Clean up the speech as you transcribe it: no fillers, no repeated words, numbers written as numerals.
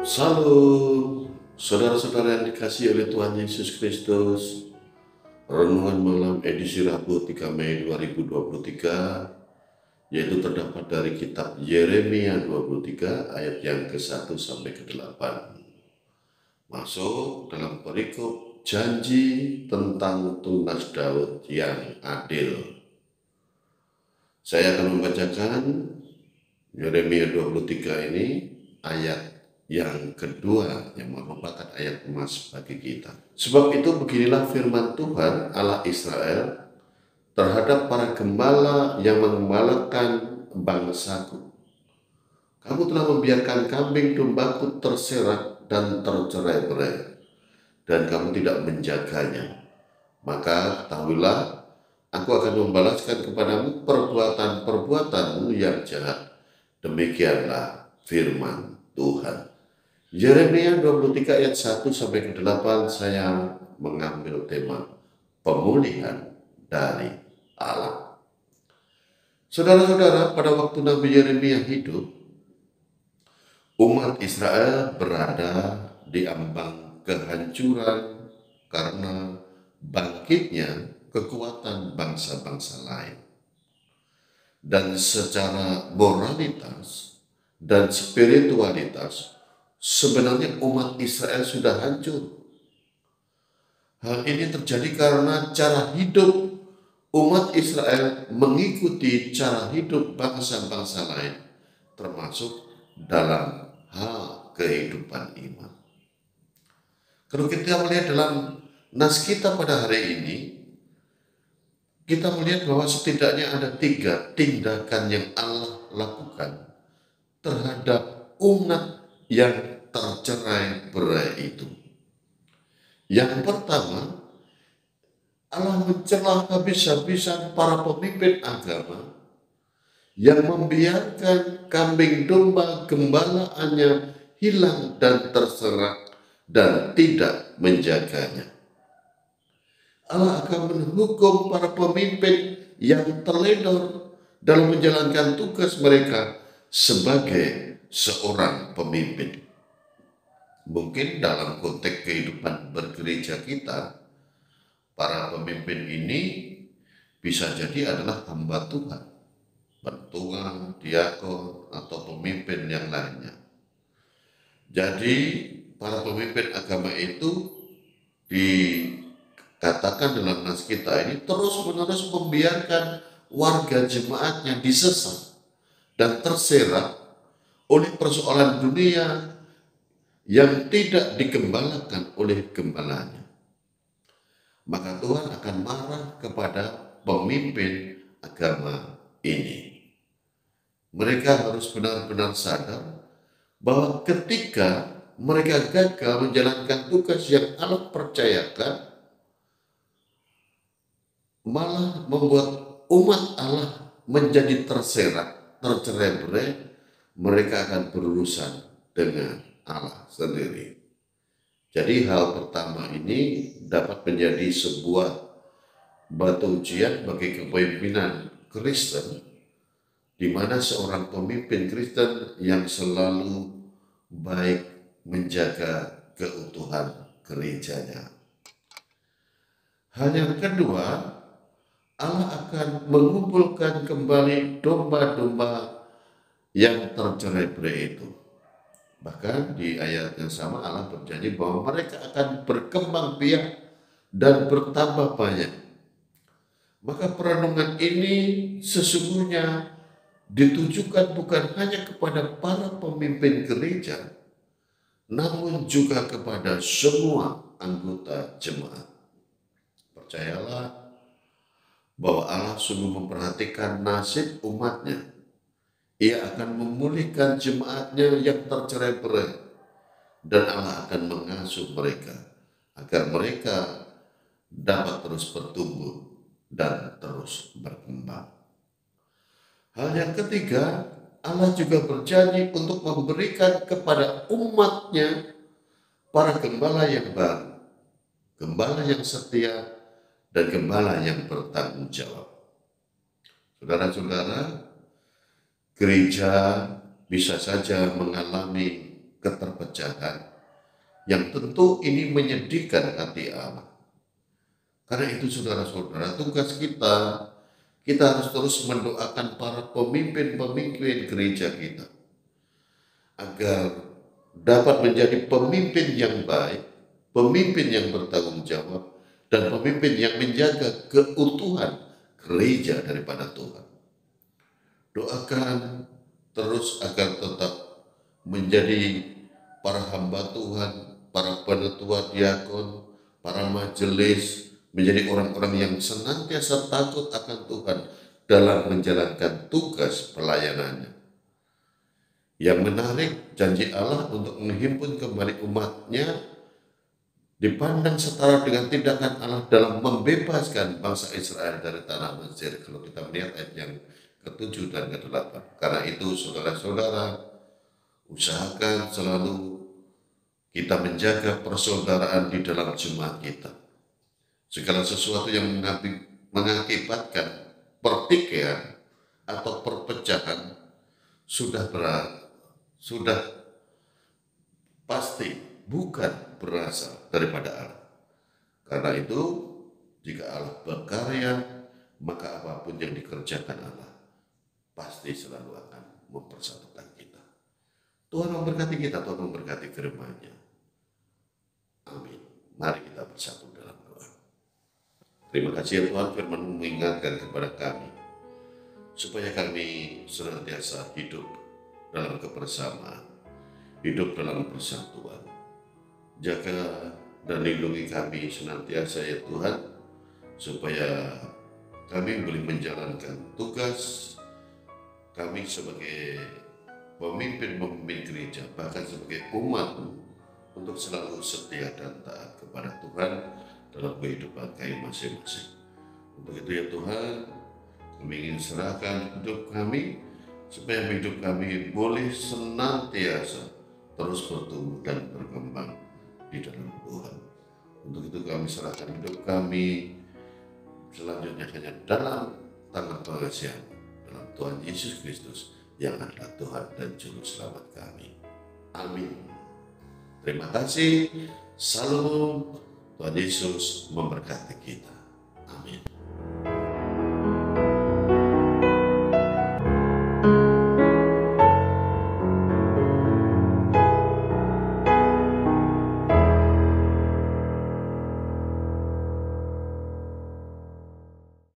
Salam, saudara-saudara yang dikasihi oleh Tuhan Yesus Kristus. Renungan malam edisi Rabu 3 Mei 2023, yaitu terdapat dari kitab Yeremia 23 ayat yang ke-1 sampai ke-8. Masuk dalam perikop janji tentang tunas Daud yang adil. Saya akan membacakan Yeremia 23 ini ayat yang kedua yang merupakan ayat emas bagi kita. Sebab itu beginilah firman Tuhan Allah Israel terhadap para gembala yang mengembalakan bangsaku. Kamu telah membiarkan kambing dombaku terserak dan tercerai-berai, dan kamu tidak menjaganya. Maka ketahuilah, aku akan membalaskan kepadamu perbuatan-perbuatanmu yang jahat. Demikianlah firman Tuhan. Yeremia 23 ayat 1 sampai ke-8 saya mengambil tema pemulihan dari Allah. Saudara-saudara, pada waktu Nabi Yeremia hidup, umat Israel berada di ambang kehancuran karena bangkitnya kekuatan bangsa-bangsa lain. Dan secara moralitas dan spiritualitas, sebenarnya umat Israel sudah hancur. Hal ini terjadi karena cara hidup umat Israel mengikuti cara hidup bangsa-bangsa lain, termasuk dalam hal kehidupan iman. Kalau kita melihat dalam nas kita pada hari ini, kita melihat bahwa setidaknya ada 3 tindakan yang Allah lakukan terhadap umat yang tercerai-berai itu. Yang pertama, Allah mencela habis-habisan para pemimpin agama yang membiarkan kambing domba gembalaannya hilang dan terserak dan tidak menjaganya. Allah akan menghukum para pemimpin yang terledor dalam menjalankan tugas mereka sebagai seorang pemimpin. Mungkin dalam konteks kehidupan bergereja kita, para pemimpin ini bisa jadi adalah hamba Tuhan, pentua, diakon, atau pemimpin yang lainnya. Jadi para pemimpin agama itu dikatakan dalam nas kita ini terus-menerus membiarkan warga jemaatnya disesat dan terserak oleh persoalan dunia yang tidak digembalakan oleh gembalanya. Maka Tuhan akan marah kepada pemimpin agama ini. Mereka harus benar-benar sadar bahwa ketika mereka gagal menjalankan tugas yang Allah percayakan, malah membuat umat Allah menjadi terserak, tercerai-berai. Mereka akan berurusan dengan Allah sendiri. Jadi hal pertama ini dapat menjadi sebuah batu ujian bagi kepemimpinan Kristen, di mana seorang pemimpin Kristen yang selalu baik menjaga keutuhan gerejanya. Hal yang kedua, Allah akan mengumpulkan kembali domba-domba yang tercerai-berai itu. Bahkan di ayat yang sama Allah berjanji bahwa mereka akan berkembang biak dan bertambah banyak. Maka perenungan ini sesungguhnya ditujukan bukan hanya kepada para pemimpin gereja, namun juga kepada semua anggota jemaat. Percayalah bahwa Allah sungguh memperhatikan nasib umatnya. Ia akan memulihkan jemaatnya yang tercerai-berai, dan Allah akan mengasuh mereka agar mereka dapat terus bertumbuh dan terus berkembang. Hal yang ketiga, Allah juga berjanji untuk memberikan kepada umatnya para gembala yang baru, gembala yang setia, dan gembala yang bertanggung jawab. Saudara-saudara, gereja bisa saja mengalami keterpecahan, yang tentu ini menyedihkan hati Allah. Karena itu saudara-saudara, tugas kita harus terus mendoakan para pemimpin-pemimpin gereja kita, agar dapat menjadi pemimpin yang baik, pemimpin yang bertanggung jawab, dan pemimpin yang menjaga keutuhan gereja daripada Tuhan. Doakan terus agar tetap menjadi para hamba Tuhan, para penetua diakon, para majelis, menjadi orang-orang yang senantiasa takut akan Tuhan dalam menjalankan tugas pelayanannya. Yang menarik, janji Allah untuk menghimpun kembali umatnya dipandang setara dengan tindakan Allah dalam membebaskan bangsa Israel dari tanah Mesir. Kalau kita melihat ayat yang ke-7 dan ke-8. Karena itu saudara-saudara, usahakan selalu kita menjaga persaudaraan di dalam jemaat kita. Segala sesuatu yang mengakibatkan pertikaian atau perpecahan sudah pasti bukan berasal daripada Allah. Karena itu, jika Allah berkarya, maka apapun yang dikerjakan Allah pasti selalu akan mempersatukan kita. Tuhan memberkati kita, Tuhan memberkati firman-Nya. Amin. Mari kita bersatu dalam doa. Terima kasih ya Tuhan, firman-Mu mengingatkan kepada kami, supaya kami senantiasa hidup dalam kebersamaan, hidup dalam persatuan. Jaga dan lindungi kami senantiasa ya Tuhan, supaya kami boleh menjalankan tugas kami sebagai pemimpin gereja, bahkan sebagai umat-Mu, untuk selalu setia dan taat kepada Tuhan dalam kehidupan kami masing-masing. Untuk itu ya Tuhan, kami ingin serahkan hidup kami, supaya hidup kami boleh senantiasa terus bertumbuh dan berkembang di dalam Tuhan. Untuk itu kami serahkan hidup kami selanjutnya hanya dalam tangan pengasihan dalam Tuhan Yesus Kristus yang adalah Tuhan dan Juru Selamat kami. Amin. Terima kasih. Salam. Tuhan Yesus memberkati kita. Amin.